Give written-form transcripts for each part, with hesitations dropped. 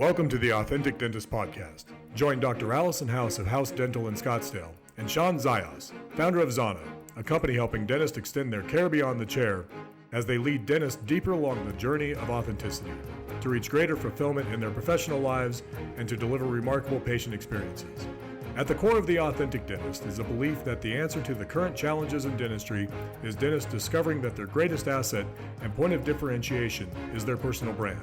Welcome to the Authentic Dentist Podcast. Join Dr. Allison House of House Dental in Scottsdale and Shawn Zayas, founder of Zana, a company helping dentists extend their care beyond the chair as they lead dentists deeper along the journey of authenticity to reach greater fulfillment in their professional lives and to deliver remarkable patient experiences. At the core of the Authentic Dentist is a belief that the answer to the current challenges in dentistry is dentists discovering that their greatest asset and point of differentiation is their personal brand,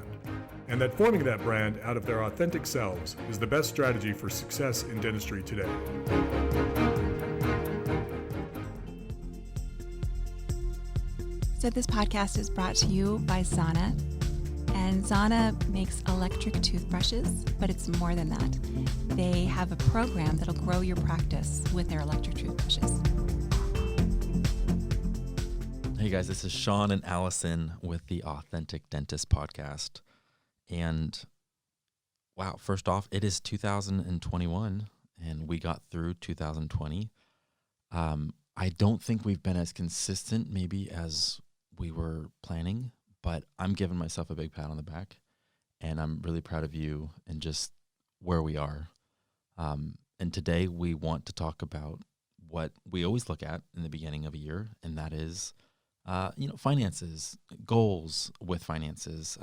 and that forming that brand out of their authentic selves is the best strategy for success in dentistry today. So this podcast is brought to you by Zana. And Zana makes electric toothbrushes, but it's more than that. They have a program that'll grow your practice with their electric toothbrushes. Hey guys, this is Shawn and Allison with the Authentic Dentist Podcast. And wow, first off, it is 2021 and we got through 2020. I don't think we've been as consistent maybe as we were planning, but I'm giving myself a big pat on the back and I'm really proud of you and just where we are. And today we want to talk about what we always look at in the beginning of a year, and that is, finances, goals with finances,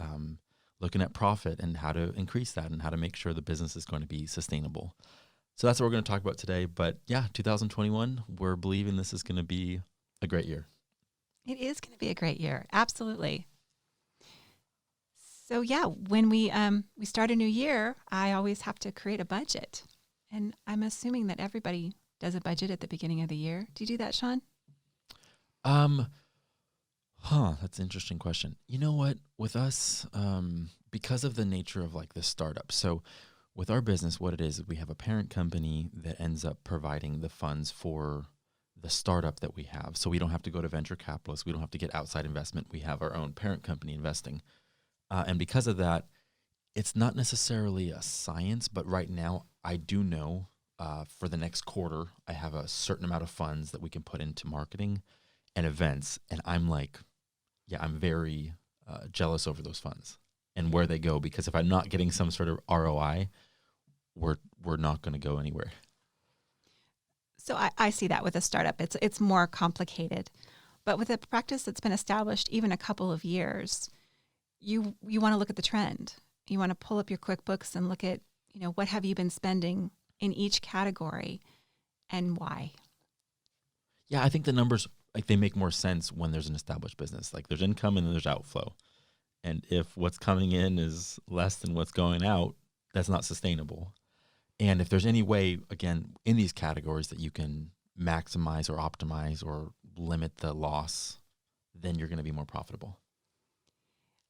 looking at profit and how to increase that and how to make sure the business is going to be sustainable. So that's what we're going to talk about today. But yeah, 2021, we're believing this is going to be a great year. It is going to be a great year. Absolutely. So yeah, when we start a new year, I always have to create a budget. And I'm assuming that everybody does a budget at the beginning of the year. Do you do that, Shawn? That's an interesting question. You know what? With us, because of the nature of like this startup, so with our business, what it is we have a parent company that ends up providing the funds for the startup that we have. So we don't have to go to venture capitalists. We don't have to get outside investment. We have our own parent company investing. And because of that, it's not necessarily a science, but right now I do know for the next quarter, I have a certain amount of funds that we can put into marketing and events. And I'm like, I'm very jealous over those funds and where they go, because if I'm not getting some sort of ROI, we're not going to go anywhere. So I see that with a startup. It's more complicated. But with a practice that's been established even a couple of years, you want to look at the trend. You want to pull up your QuickBooks and look at, what have you been spending in each category and why? Yeah, I think the numbers, they make more sense when there's an established business. Like there's income and then there's outflow. And if what's coming in is less than what's going out, that's not sustainable. And if there's any way, again, in these categories that you can maximize or optimize or limit the loss, then you're going to be more profitable.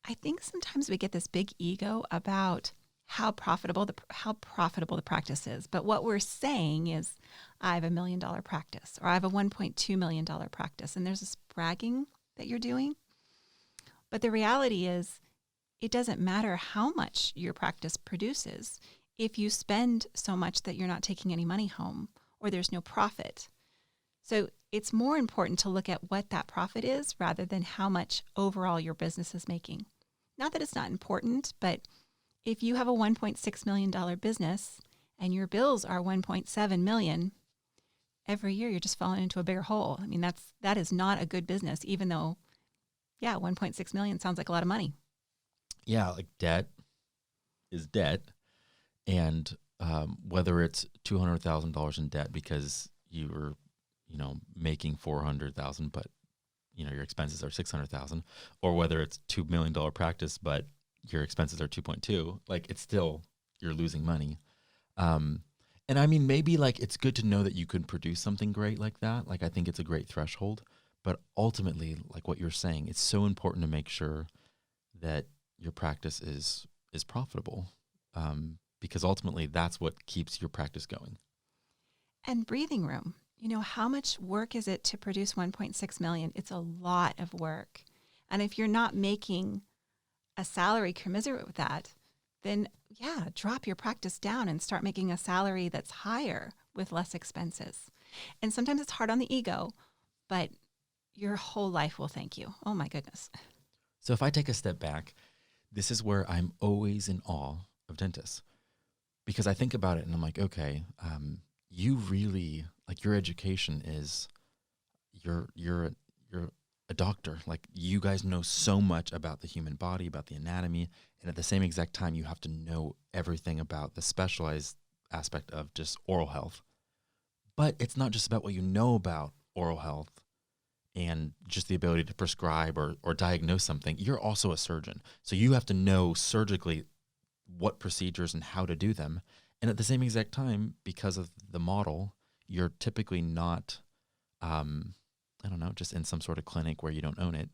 I think sometimes we get this big ego about how profitable the practice is. But what we're saying is, I have $1 million practice, or I have a $1.2 million practice, and there's this bragging that you're doing. But the reality is, it doesn't matter how much your practice produces if you spend so much that you're not taking any money home or there's no profit. So it's more important to look at what that profit is rather than how much overall your business is making. Not that it's not important, but if you have a $1.6 million business and your bills are $1.7 million, every year you're just falling into a bigger hole. I mean, that is not a good business, even though, $1.6 million sounds like a lot of money. Yeah, like debt is debt. And whether it's $200,000 in debt because you were, making $400,000, but your expenses are $600,000, or whether it's $2 million practice, but your expenses are 2.2, like it's still, you're losing money. And I mean, maybe like it's good to know that you can produce something great like that. Like I think it's a great threshold, but ultimately, like what you're saying, it's so important to make sure that your practice is profitable. Because ultimately that's what keeps your practice going. And breathing room. How much work is it to produce 1.6 million? It's a lot of work. And if you're not making a salary commensurate with that, then drop your practice down and start making a salary that's higher with less expenses. And sometimes it's hard on the ego, but your whole life will thank you. Oh my goodness. So if I take a step back, this is where I'm always in awe of dentists, because I think about it and I'm like, okay, you really, like, your education is, you're a doctor. Like, you guys know so much about the human body, about the anatomy, and at the same exact time, you have to know everything about the specialized aspect of just oral health. But it's not just about what you know about oral health and just the ability to prescribe or diagnose something. You're also a surgeon. So you have to know surgically what procedures and how to do them. And at the same exact time, because of the model, you're typically not, I don't know, just in some sort of clinic where you don't own it.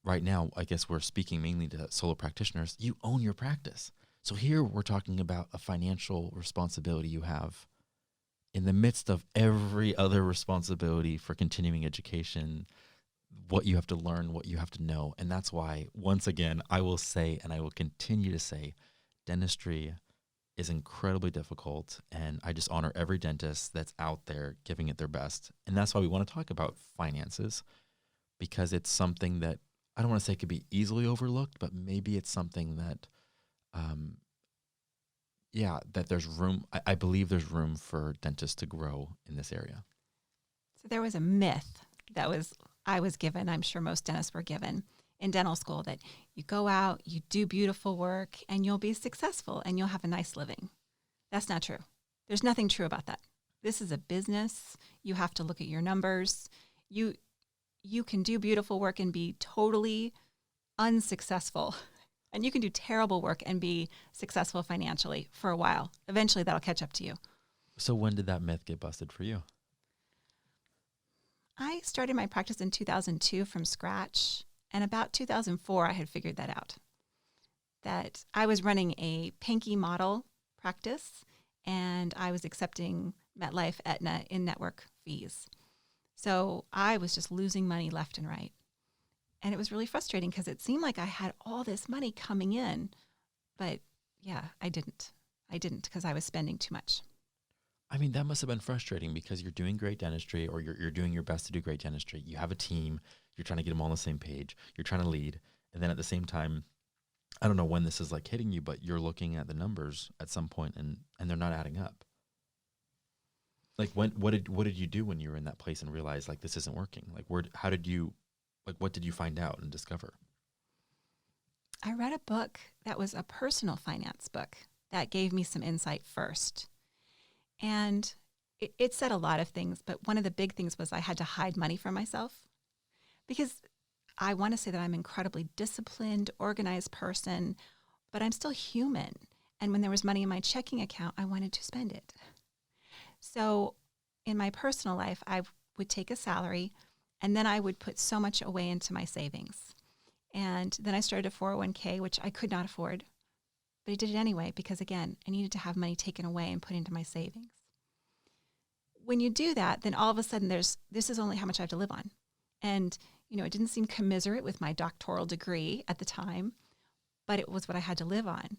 Right now, I guess we're speaking mainly to solo practitioners. You own your practice. So here we're talking about a financial responsibility you have in the midst of every other responsibility for continuing education, what you have to learn, what you have to know. And that's why, once again, I will say, and I will continue to say, dentistry is incredibly difficult. And I just honor every dentist that's out there giving it their best. And that's why we want to talk about finances, because it's something that I don't want to say could be easily overlooked, but maybe it's something that, that there's room. I believe there's room for dentists to grow in this area. So there was a myth that I was given, I'm sure most dentists were given in dental school, that you go out, you do beautiful work, and you'll be successful and you'll have a nice living. That's not true. There's nothing true about that. This is a business. You have to look at your numbers. You can do beautiful work and be totally unsuccessful. And you can do terrible work and be successful financially for a while. Eventually, that'll catch up to you. So when did that myth get busted for you? I started my practice in 2002 from scratch. And about 2004, I had figured that out, that I was running a Pinky model practice, and I was accepting MetLife, Aetna in-network fees. So I was just losing money left and right. And it was really frustrating because it seemed like I had all this money coming in. But yeah, I didn't because I was spending too much. I mean, that must have been frustrating because you're doing great dentistry, or you're doing your best to do great dentistry. You have a team. You're trying to get them all on the same page. You're trying to lead. And then at the same time, I don't know when this is like hitting you, but you're looking at the numbers at some point and they're not adding up. Like, what did you do when you were in that place and realized, like, this isn't working? Like, what did you find out and discover? I read a book that was a personal finance book that gave me some insight first. And it said a lot of things, but one of the big things was I had to hide money from myself, because I want to say that I'm an incredibly disciplined, organized person, but I'm still human. And when there was money in my checking account, I wanted to spend it. So in my personal life, I would take a salary, and then I would put so much away into my savings. And then I started a 401k, which I could not afford, but I did it anyway because, again, I needed to have money taken away and put into my savings. When you do that, then all of a sudden this is only how much I have to live on. And, it didn't seem commiserate with my doctoral degree at the time, but it was what I had to live on.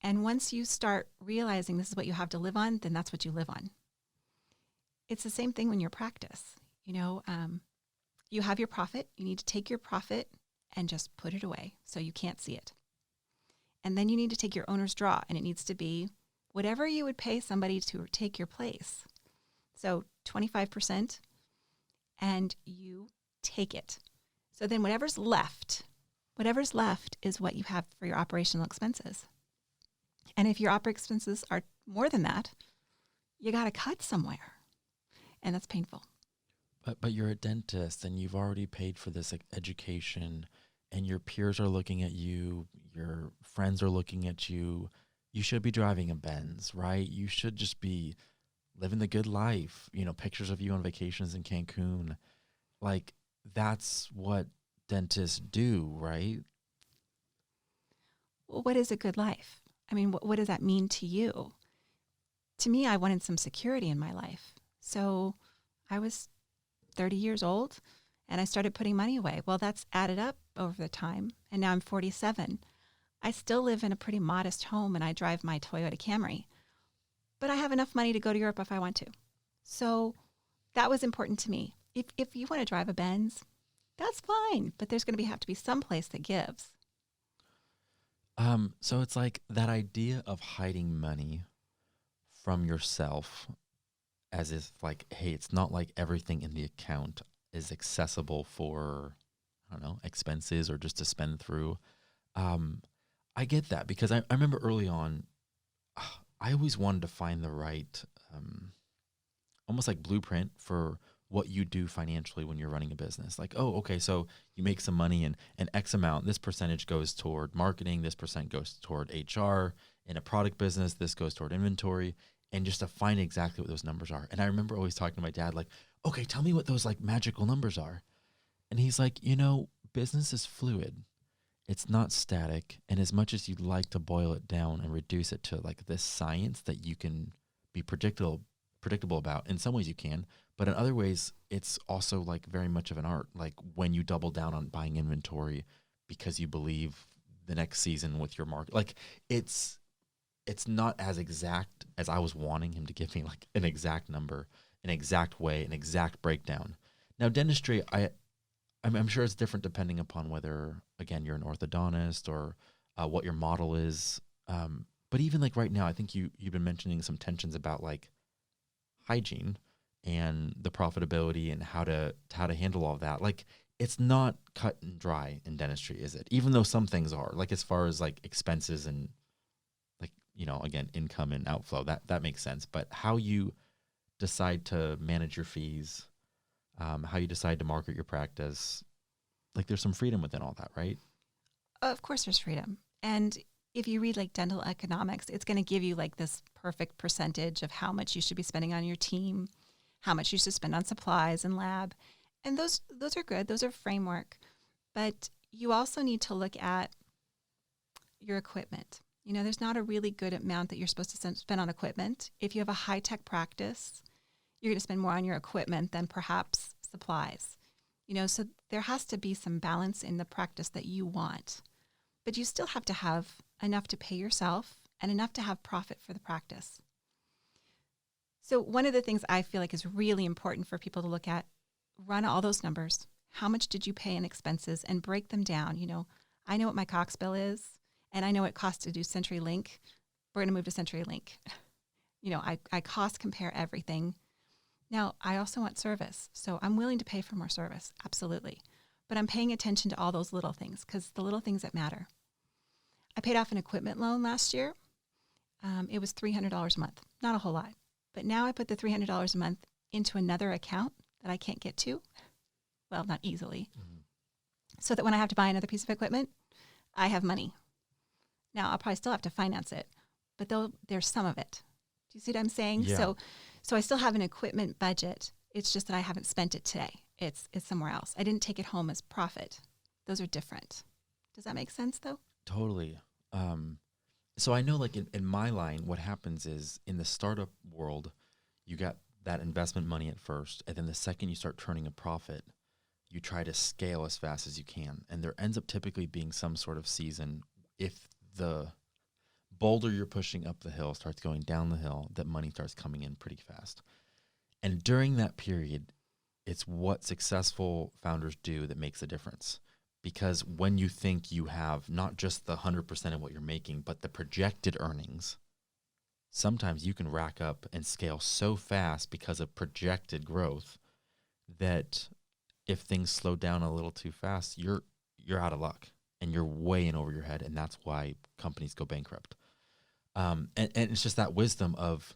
And once you start realizing this is what you have to live on, then that's what you live on. It's the same thing when you practice. You have your profit. You need to take your profit and just put it away so you can't see it. And then you need to take your owner's draw, and it needs to be whatever you would pay somebody to take your place. So 25%, and you take it. So then whatever's left is what you have for your operational expenses. And if your operating expenses are more than that, you got to cut somewhere. And that's painful. But you're a dentist and you've already paid for this education, and your peers are looking at you, your friends are looking at you. You should be driving a Benz, right? You should just be living the good life. Pictures of you on vacations in Cancun. Like, that's what dentists do, right? Well, what is a good life? I mean, what does that mean to you? To me, I wanted some security in my life. So I was 30 years old and I started putting money away. Well, that's added up over the time. And now I'm 47. I still live in a pretty modest home and I drive my Toyota Camry. But I have enough money to go to Europe if I want to. So that was important to me. If you want to drive a Benz, that's fine. But there's going to have to be some place that gives. So it's like that idea of hiding money from yourself as if like, hey, it's not like everything in the account is accessible for, I don't know, expenses or just to spend through. Um, I get that because I remember early on, I always wanted to find the right, almost like blueprint for what you do financially when you're running a business. Like, oh, okay, so you make some money and X amount, this percentage goes toward marketing, this percent goes toward HR. In a product business, this goes toward inventory, and just to find exactly what those numbers are. And I remember always talking to my dad, like, okay, tell me what those like magical numbers are. And he's like, business is fluid. It's not static. And as much as you'd like to boil it down and reduce it to like this science that you can be predictable about, in some ways you can, but in other ways, it's also like very much of an art. Like when you double down on buying inventory because you believe the next season with your market, like it's not as exact as I was wanting him to give me like an exact number, an exact way, an exact breakdown. Now dentistry, I'm sure it's different depending upon whether, again, you're an orthodontist or what your model is. But even like right now, I think you've been mentioning some tensions about like hygiene and the profitability and how to handle all that. Like it's not cut and dry in dentistry, is it? Even though some things are, like as far as like expenses and like, again, income and outflow, that makes sense. But how you decide to manage your fees, how you decide to market your practice, like there's some freedom within all that, right? Of course, there's freedom. And if you read like dental economics, it's going to give you like this perfect percentage of how much you should be spending on your team, how much you should spend on supplies and lab. And those are good. Those are framework. But you also need to look at your equipment. There's not a really good amount that you're supposed to spend on equipment. If you have a high-tech practice, you're going to spend more on your equipment than perhaps supplies. So there has to be some balance in the practice that you want. But you still have to have enough to pay yourself and enough to have profit for the practice. So one of the things I feel like is really important for people to look at, run all those numbers. How much did you pay in expenses and break them down? I know what my Cox bill is, and I know what it costs to do CenturyLink. We're going to move to CenturyLink. I cost compare everything. Now, I also want service, so I'm willing to pay for more service, absolutely. But I'm paying attention to all those little things because the little things that matter. I paid off an equipment loan last year. It was $300 a month, not a whole lot. But now I put the $300 a month into another account that I can't get to. Well, not easily. Mm-hmm. So that when I have to buy another piece of equipment, I have money. Now, I'll probably still have to finance it, but there's some of it. Do you see what I'm saying? Yeah. So I still have an equipment budget. It's just that I haven't spent it today. It's somewhere else. I didn't take it home as profit. Those are different. Does that make sense, though? Totally. So I know like in my line, what happens is in the startup world, you got that investment money at first, and then the second you start turning a profit, you try to scale as fast as you can. And there ends up typically being some sort of season, if the boulder you're pushing up the hill starts going down the hill, that money starts coming in pretty fast. And during that period, it's what successful founders do that makes a difference. Because when you think you have not just the 100% of what you're making, but the projected earnings, sometimes you can rack up and scale so fast because of projected growth that if things slow down a little too fast, you're out of luck and you're way in over your head. And that's why companies go bankrupt. And it's just that wisdom of,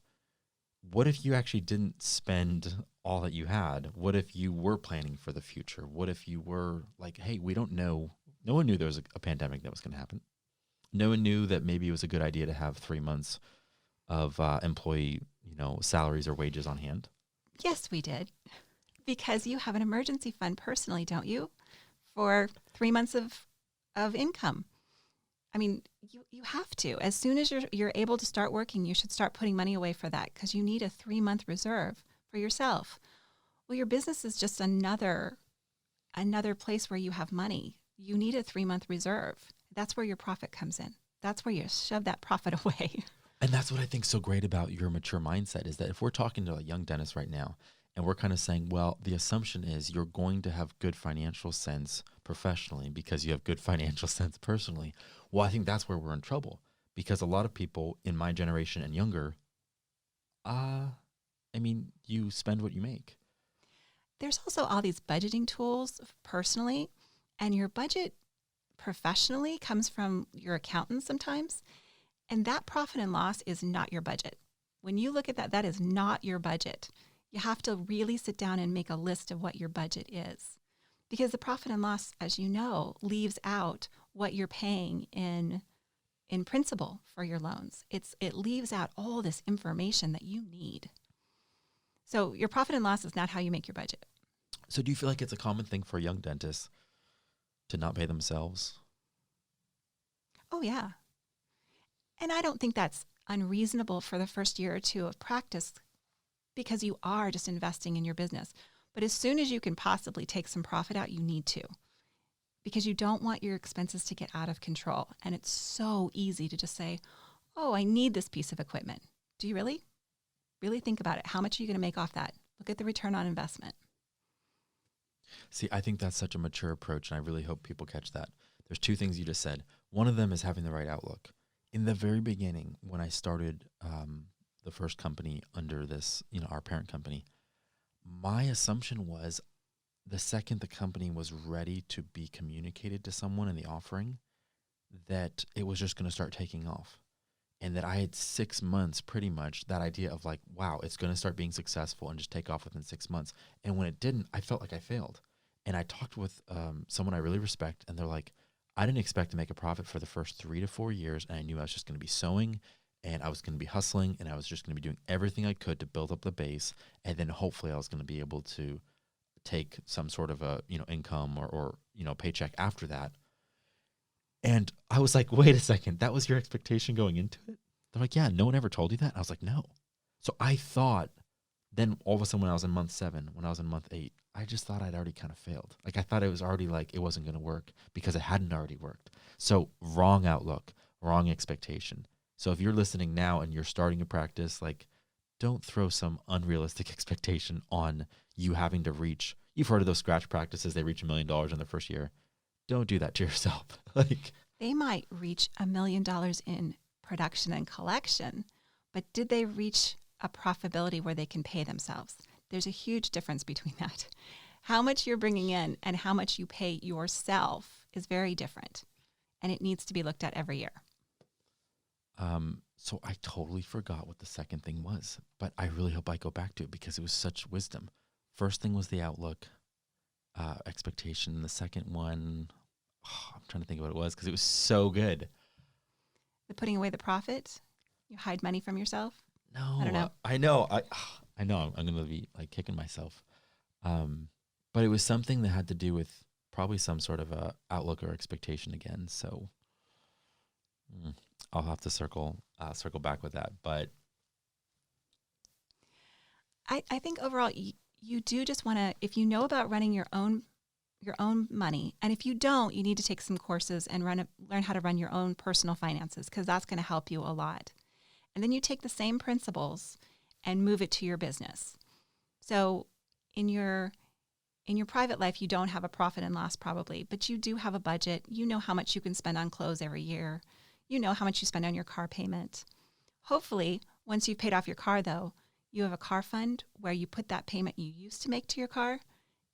what if you actually didn't spend all that you had? What if you were planning for the future? What if you were like, hey, we don't know. No one knew there was a pandemic that was going to happen. No one knew that maybe it was a good idea to have 3 months of employee, salaries or wages on hand. Yes, we did. Because you have an emergency fund personally, don't you? For 3 months of income. I mean, you have to. As soon as you're able to start working, you should start putting money away for that because you need a 3-month reserve for yourself. Well, your business is just another place where you have money. You need a 3-month reserve. That's where your profit comes in. That's where you shove that profit away. And that's what I think is so great about your mature mindset is that if we're talking to a young dentist right now And we're kind of saying, well, the assumption is you're going to have good financial sense professionally because you have good financial sense personally. Well, I think that's where we're in trouble, because a lot of people in my generation and younger, you spend what you make. There's also all these budgeting tools personally, and your budget professionally comes from your accountant sometimes. And that profit and loss is not your budget. When you look at that, that is not your budget. You have to really sit down and make a list of what your budget is. Because the profit and loss, as you know, leaves out what you're paying in principal for your loans. It leaves out all this information that you need. So your profit and loss is not how you make your budget. So do you feel like it's a common thing for young dentists to not pay themselves? Oh, yeah. And I don't think that's unreasonable for the first year or two of practice, because you are just investing in your business. But as soon as you can possibly take some profit out, you need to, because you don't want your expenses to get out of control. And it's so easy to just say, oh, I need this piece of equipment. Do you really? Really think about it. How much are you going to make off that? Look at the return on investment. See, I think that's such a mature approach, and I really hope people catch that. There's two things you just said. One of them is having the right outlook. In the very beginning, when I started the first company under this, our parent company, my assumption was the second the company was ready to be communicated to someone in the offering, that it was just going to start taking off. And that I had 6 months, pretty much, that idea of like, wow, it's going to start being successful and just take off within 6 months. And when it didn't, I felt like I failed. And I talked with someone I really respect, and they're like, I didn't expect to make a profit for the first 3 to 4 years, and I knew I was just going to be sewing, and I was going to be hustling, and I was just going to be doing everything I could to build up the base, and then hopefully I was going to be able to take some sort of a income or paycheck after that. And I was like, wait a second, that was your expectation going into it? They're like, yeah, no one ever told you that? And I was like, no. So I thought, then all of a sudden when I was in month 7, when I was in month 8, I just thought I'd already kind of failed. Like I thought it was already like it wasn't going to work because it hadn't already worked. So wrong outlook, wrong expectation. So if you're listening now and you're starting a practice, like don't throw some unrealistic expectation on you having to reach. You've heard of those scratch practices. They reach $1 million in their first year. Don't do that to yourself. Like they might reach $1 million in production and collection, but did they reach a profitability where they can pay themselves? There's a huge difference between that. How much you're bringing in and how much you pay yourself is very different, and it needs to be looked at every year. So I totally forgot what the second thing was, but I really hope I go back to it because it was such wisdom. First thing was the outlook, expectation. The second one, I'm trying to think of what it was because it was so good. The putting away the profit? You hide money from yourself? No, I don't know. I know. I know. I'm going to be like kicking myself. But it was something that had to do with probably some sort of a outlook or expectation again. So I'll have to circle back with that. But I think overall you do just want to, if you know about running your own money, and if you don't, you need to take some courses and learn how to run your own personal finances, because that's going to help you a lot. And then you take the same principles and move it to your business. So in your private life, you don't have a profit and loss probably, but you do have a budget. You know how much you can spend on clothes every year. You know how much you spend on your car payment. Hopefully, once you've paid off your car, though, you have a car fund where you put that payment you used to make to your car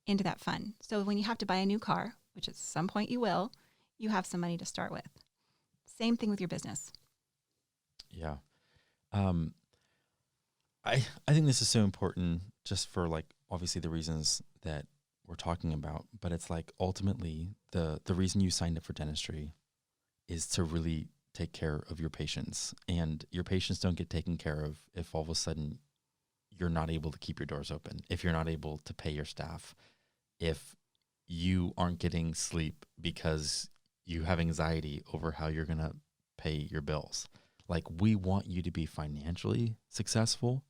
into that fund. So when you have to buy a new car, which at some point you will, you have some money to start with. Same thing with your business. Yeah. I think this is so important just for like obviously the reasons that we're talking about, but it's like ultimately the reason you signed up for dentistry is to really take care of your patients, and your patients don't get taken care of if all of a sudden you're not able to keep your doors open, if you're not able to pay your staff, if you aren't getting sleep because you have anxiety over how you're going to pay your bills. Like we want you to be financially successful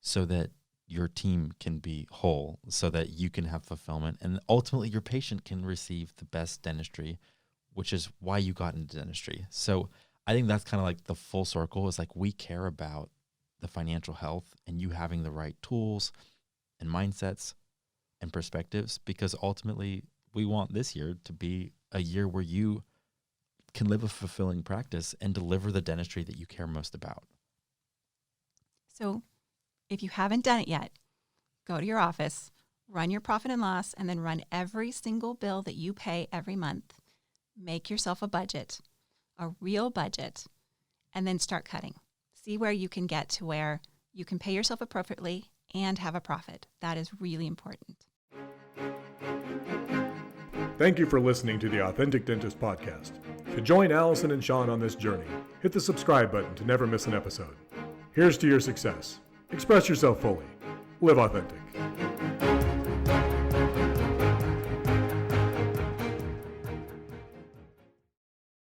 so that your team can be whole, so that you can have fulfillment, and ultimately your patient can receive the best dentistry, which is why you got into dentistry. So I think that's kind of like the full circle, is like we care about the financial health and you having the right tools and mindsets and perspectives, because ultimately we want this year to be a year where you can live a fulfilling practice and deliver the dentistry that you care most about. So if you haven't done it yet, go to your office, run your profit and loss, and then run every single bill that you pay every month. Make yourself a budget, a real budget, and then start cutting. See where you can get to where you can pay yourself appropriately and have a profit. That is really important. Thank you for listening to the Authentic Dentist Podcast. To join Allison and Shawn on this journey, hit the subscribe button to never miss an episode. Here's to your success. Express yourself fully. Live authentic.